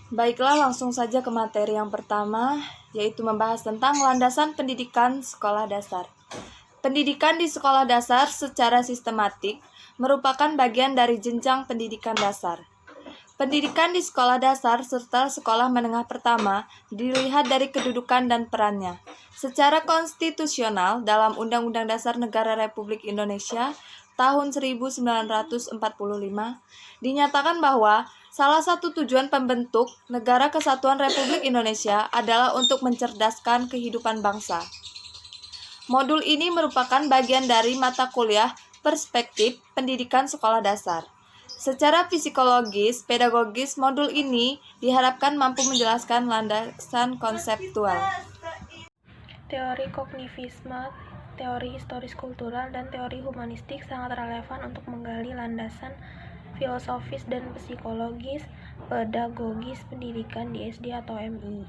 Baiklah, langsung saja ke materi yang pertama, yaitu membahas tentang landasan pendidikan sekolah dasar. Pendidikan di sekolah dasar secara sistematik merupakan bagian dari jenjang pendidikan dasar. Pendidikan di sekolah dasar serta sekolah menengah pertama dilihat dari kedudukan dan perannya. Secara konstitusional, dalam Undang-Undang Dasar Negara Republik Indonesia tahun 1945, dinyatakan bahwa salah satu tujuan pembentuk Negara Kesatuan Republik Indonesia adalah untuk mencerdaskan kehidupan bangsa. Modul ini merupakan bagian dari mata kuliah Perspektif Pendidikan Sekolah Dasar. Secara psikologis, pedagogis, modul ini diharapkan mampu menjelaskan landasan konseptual. Teori kognitisme, teori historis kultural, dan teori humanistik sangat relevan untuk menggali landasan filosofis dan psikologis pedagogis pendidikan di SD atau MI.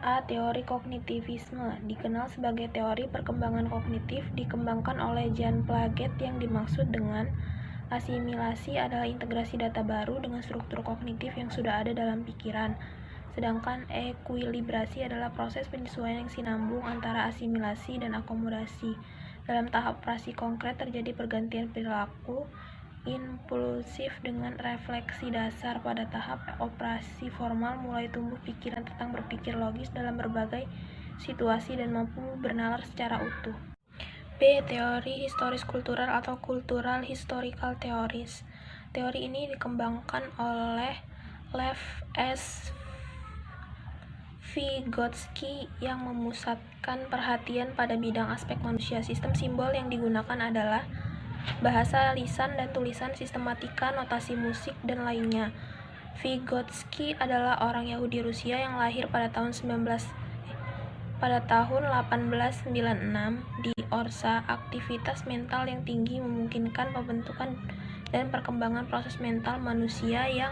A. Teori kognitivisme dikenal sebagai teori perkembangan kognitif dikembangkan oleh Jean Piaget yang dimaksud dengan asimilasi adalah integrasi data baru dengan struktur kognitif yang sudah ada dalam pikiran. Sedangkan ekuilibrasi adalah proses penyesuaian yang sinambung antara asimilasi dan akomodasi. Dalam tahap operasi konkret terjadi pergantian perilaku impulsif dengan refleksi dasar. Pada tahap operasi formal mulai tumbuh pikiran tentang berpikir logis dalam berbagai situasi dan mampu bernalar secara utuh. B. Teori historis kultural atau cultural historical theories. Teori ini dikembangkan oleh Lev S. Vygotsky yang memusatkan perhatian pada bidang aspek manusia. Sistem simbol yang digunakan adalah bahasa lisan dan tulisan, sistematika, notasi musik, dan lainnya. Vygotsky adalah orang Yahudi Rusia yang lahir pada tahun 1896 di Orsa. Aktivitas mental yang tinggi memungkinkan pembentukan dan perkembangan proses mental manusia yang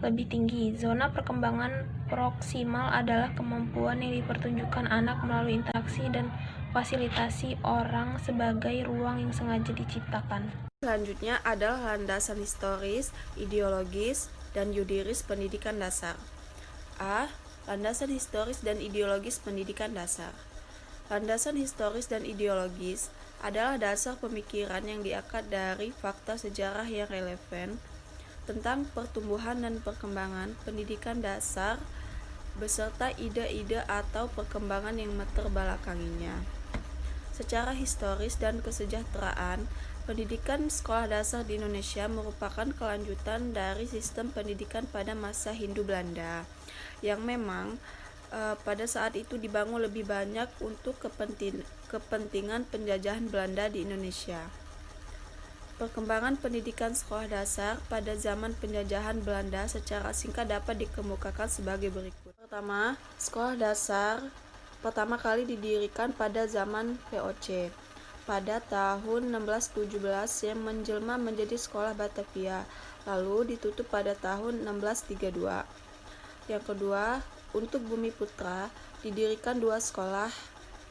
lebih tinggi. Zona perkembangan proksimal adalah kemampuan yang dipertunjukkan anak melalui interaksi dan fasilitasi orang sebagai ruang yang sengaja diciptakan. Selanjutnya adalah landasan historis, ideologis, dan yudiris pendidikan dasar. A. Landasan historis dan ideologis pendidikan dasar. Landasan historis dan ideologis adalah dasar pemikiran yang diangkat dari fakta sejarah yang relevan tentang pertumbuhan dan perkembangan pendidikan dasar beserta ide-ide atau perkembangan yang meterbelakanginya. Secara historis dan kesejahteraan, pendidikan sekolah dasar di Indonesia merupakan kelanjutan dari sistem pendidikan pada masa Hindu Belanda yang memang pada saat itu dibangun lebih banyak untuk kepentingan penjajahan Belanda di Indonesia. Perkembangan pendidikan sekolah dasar pada zaman penjajahan Belanda secara singkat dapat dikemukakan sebagai berikut. Pertama, sekolah dasar pertama kali didirikan pada zaman VOC pada tahun 1617 yang menjelma menjadi Sekolah Batavia, lalu ditutup pada tahun 1632. Yang kedua, untuk Bumi Putra didirikan 2 sekolah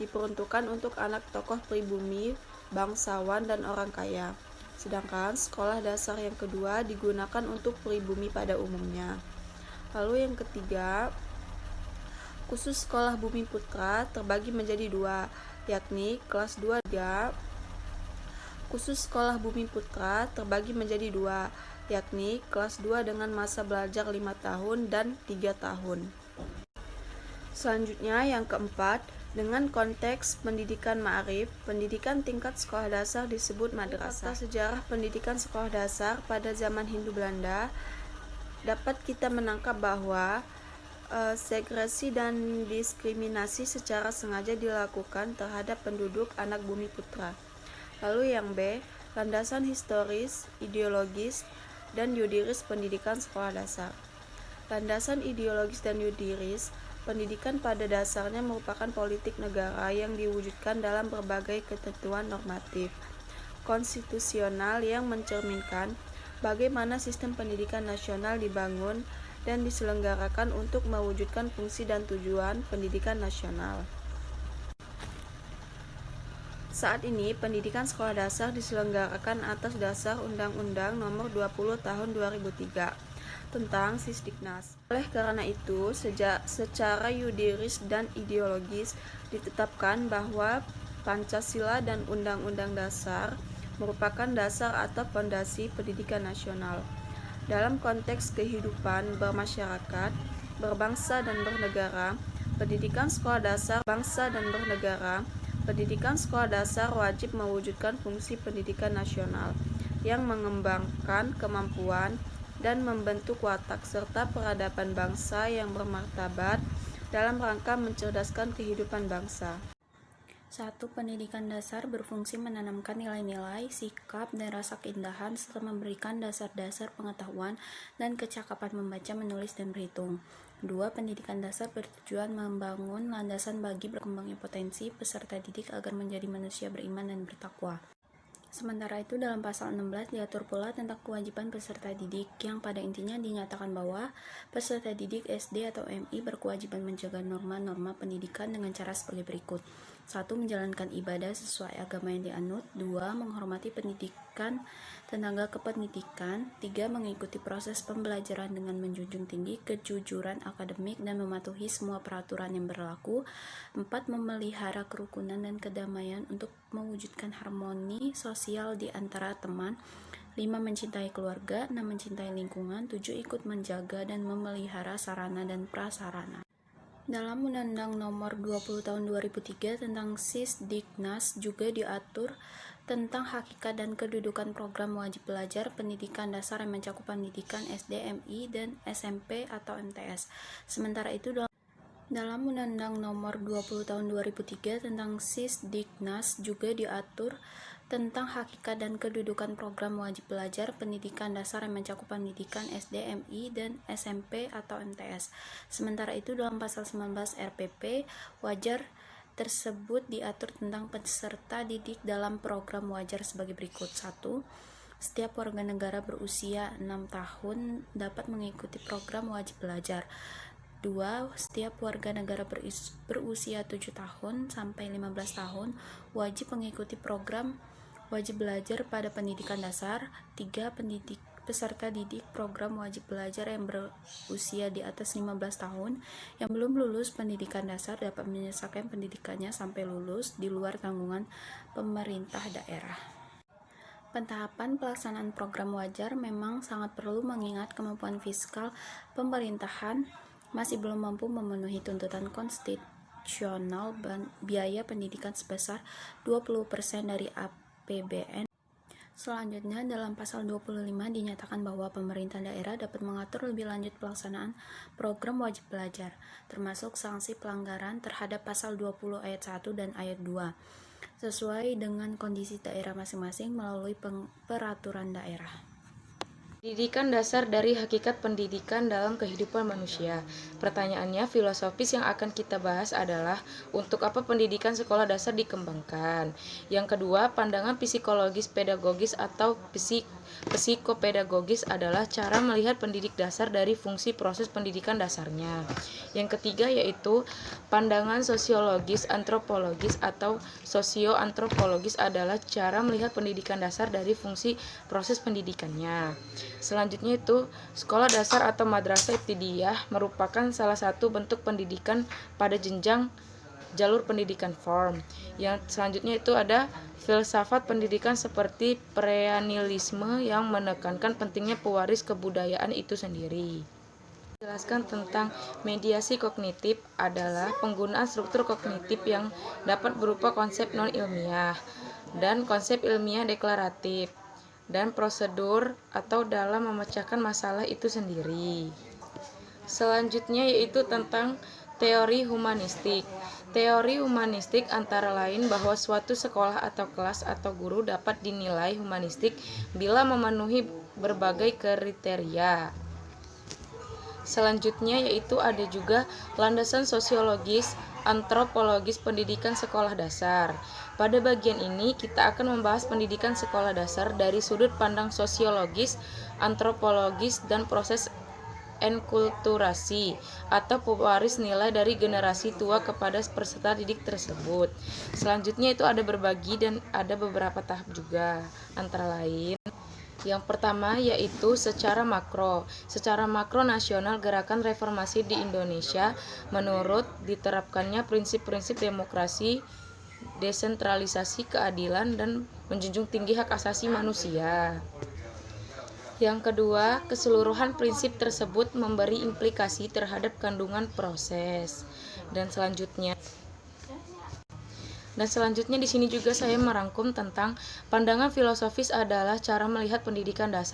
diperuntukkan untuk anak tokoh pribumi, bangsawan, dan orang kaya. Sedangkan sekolah dasar yang kedua digunakan untuk pribumi pada umumnya. Lalu yang ketiga, khusus sekolah Bumi Putra terbagi menjadi 2, yakni kelas 2 3. Khusus sekolah Bumi Putra terbagi menjadi 2, yakni kelas 2 dengan masa belajar 5 tahun dan 3 tahun. Selanjutnya yang keempat, dengan konteks pendidikan ma'arif, pendidikan tingkat sekolah dasar disebut madrasah. Sejarah pendidikan sekolah dasar pada zaman Hindu Belanda dapat kita menangkap bahwa segresi dan diskriminasi secara sengaja dilakukan terhadap penduduk anak Bumi Putra. Lalu yang B, landasan historis, ideologis, dan yudiris pendidikan sekolah dasar. Landasan ideologis dan yudiris pendidikan pada dasarnya merupakan politik negara yang diwujudkan dalam berbagai ketentuan normatif konstitusional yang mencerminkan bagaimana sistem pendidikan nasional dibangun dan diselenggarakan untuk mewujudkan fungsi dan tujuan pendidikan nasional. Saat ini, pendidikan sekolah dasar diselenggarakan atas dasar Undang-Undang Nomor 20 Tahun 2003 tentang Sisdiknas. Oleh karena itu, secara yudiris dan ideologis ditetapkan bahwa Pancasila dan Undang-Undang Dasar merupakan dasar atau fondasi pendidikan nasional. Dalam konteks kehidupan bermasyarakat, berbangsa dan bernegara, pendidikan sekolah dasar wajib mewujudkan fungsi pendidikan nasional yang mengembangkan kemampuan dan membentuk watak serta peradaban bangsa yang bermartabat dalam rangka mencerdaskan kehidupan bangsa. 1. Pendidikan dasar berfungsi menanamkan nilai-nilai, sikap, dan rasa keindahan serta memberikan dasar-dasar pengetahuan dan kecakapan membaca, menulis, dan berhitung. 2. Pendidikan dasar bertujuan membangun landasan bagi berkembangnya potensi peserta didik agar menjadi manusia beriman dan bertakwa. Sementara itu, dalam pasal 16 diatur pula tentang kewajiban peserta didik yang pada intinya dinyatakan bahwa peserta didik SD atau MI berkewajiban menjaga norma-norma pendidikan dengan cara sebagai berikut. 1. Menjalankan ibadah sesuai agama yang dianut. 2. Menghormati pendidikan tenaga kependidikan. 3. Mengikuti proses pembelajaran dengan menjunjung tinggi kejujuran akademik dan mematuhi semua peraturan yang berlaku. 4. Memelihara kerukunan dan kedamaian untuk mewujudkan harmoni sosial di antara teman. 5. Mencintai keluarga. 6. Mencintai lingkungan. 7. Ikut menjaga dan memelihara sarana dan prasarana. Dalam Undang-Undang Nomor 20 Tahun 2003 tentang Sisdiknas juga diatur tentang hakikat dan kedudukan program wajib belajar pendidikan dasar yang mencakup pendidikan SD, MI, dan SMP atau MTS. Sementara itu dalam Undang-Undang Nomor 20 Tahun 2003 tentang Sisdiknas juga diatur tentang hakikat dan kedudukan program wajib belajar pendidikan dasar yang mencakup pendidikan SD, MI, dan SMP atau MTS. Sementara itu dalam pasal 19 RPP wajar tersebut diatur tentang peserta didik dalam program wajar sebagai berikut. 1. Setiap warga negara berusia 6 tahun dapat mengikuti program wajib belajar. 2. Setiap warga negara berusia 7 tahun sampai 15 tahun wajib mengikuti program wajib belajar pada pendidikan dasar. 3. Peserta didik program wajib belajar yang berusia di atas 15 tahun yang belum lulus pendidikan dasar dapat menyelesaikan pendidikannya sampai lulus di luar tanggungan pemerintah daerah. Pentahapan pelaksanaan program wajar memang sangat perlu mengingat kemampuan fiskal pemerintahan masih belum mampu memenuhi tuntutan konstitusional biaya pendidikan sebesar 20% dari APBN. Selanjutnya, dalam pasal 25 dinyatakan bahwa pemerintah daerah dapat mengatur lebih lanjut pelaksanaan program wajib belajar, termasuk sanksi pelanggaran terhadap pasal 20 ayat 1 dan ayat 2, sesuai dengan kondisi daerah masing-masing melalui peraturan daerah. Pendidikan dasar dari hakikat pendidikan dalam kehidupan manusia. Pertanyaannya filosofis yang akan kita bahas adalah untuk apa pendidikan sekolah dasar dikembangkan. Yang kedua, pandangan psikologis pedagogis atau psikopedagogis adalah cara melihat pendidik dasar dari fungsi proses pendidikan dasarnya. Yang ketiga yaitu pandangan sosiologis antropologis atau sosioantropologis adalah cara melihat pendidikan dasar dari fungsi proses pendidikannya. Selanjutnya itu sekolah dasar atau madrasah ibtidaiyah merupakan salah satu bentuk pendidikan pada jenjang jalur pendidikan form. Yang selanjutnya itu ada filsafat pendidikan seperti perennialisme yang menekankan pentingnya pewaris kebudayaan itu sendiri. Jelaskan tentang mediasi kognitif adalah penggunaan struktur kognitif yang dapat berupa konsep non-ilmiah dan konsep ilmiah deklaratif dan prosedur atau dalam memecahkan masalah itu sendiri. Selanjutnya yaitu tentang teori humanistik. Teori humanistik antara lain bahwa suatu sekolah atau kelas atau guru dapat dinilai humanistik bila memenuhi berbagai kriteria. Selanjutnya yaitu ada juga landasan sosiologis, antropologis pendidikan sekolah dasar. Pada bagian ini kita akan membahas pendidikan sekolah dasar dari sudut pandang sosiologis, antropologis, dan proses enkulturasi atau pewaris nilai dari generasi tua kepada peserta didik tersebut. Selanjutnya itu ada berbagi dan ada beberapa tahap juga, antara lain Yang pertama yaitu secara makro. Secara makro nasional, gerakan reformasi di Indonesia menurut diterapkannya prinsip-prinsip demokrasi, desentralisasi, keadilan, dan menjunjung tinggi hak asasi manusia. Yang kedua, keseluruhan prinsip tersebut memberi implikasi terhadap kandungan proses. Dan selanjutnya di sini juga saya merangkum tentang pandangan filosofis adalah cara melihat pendidikan dasar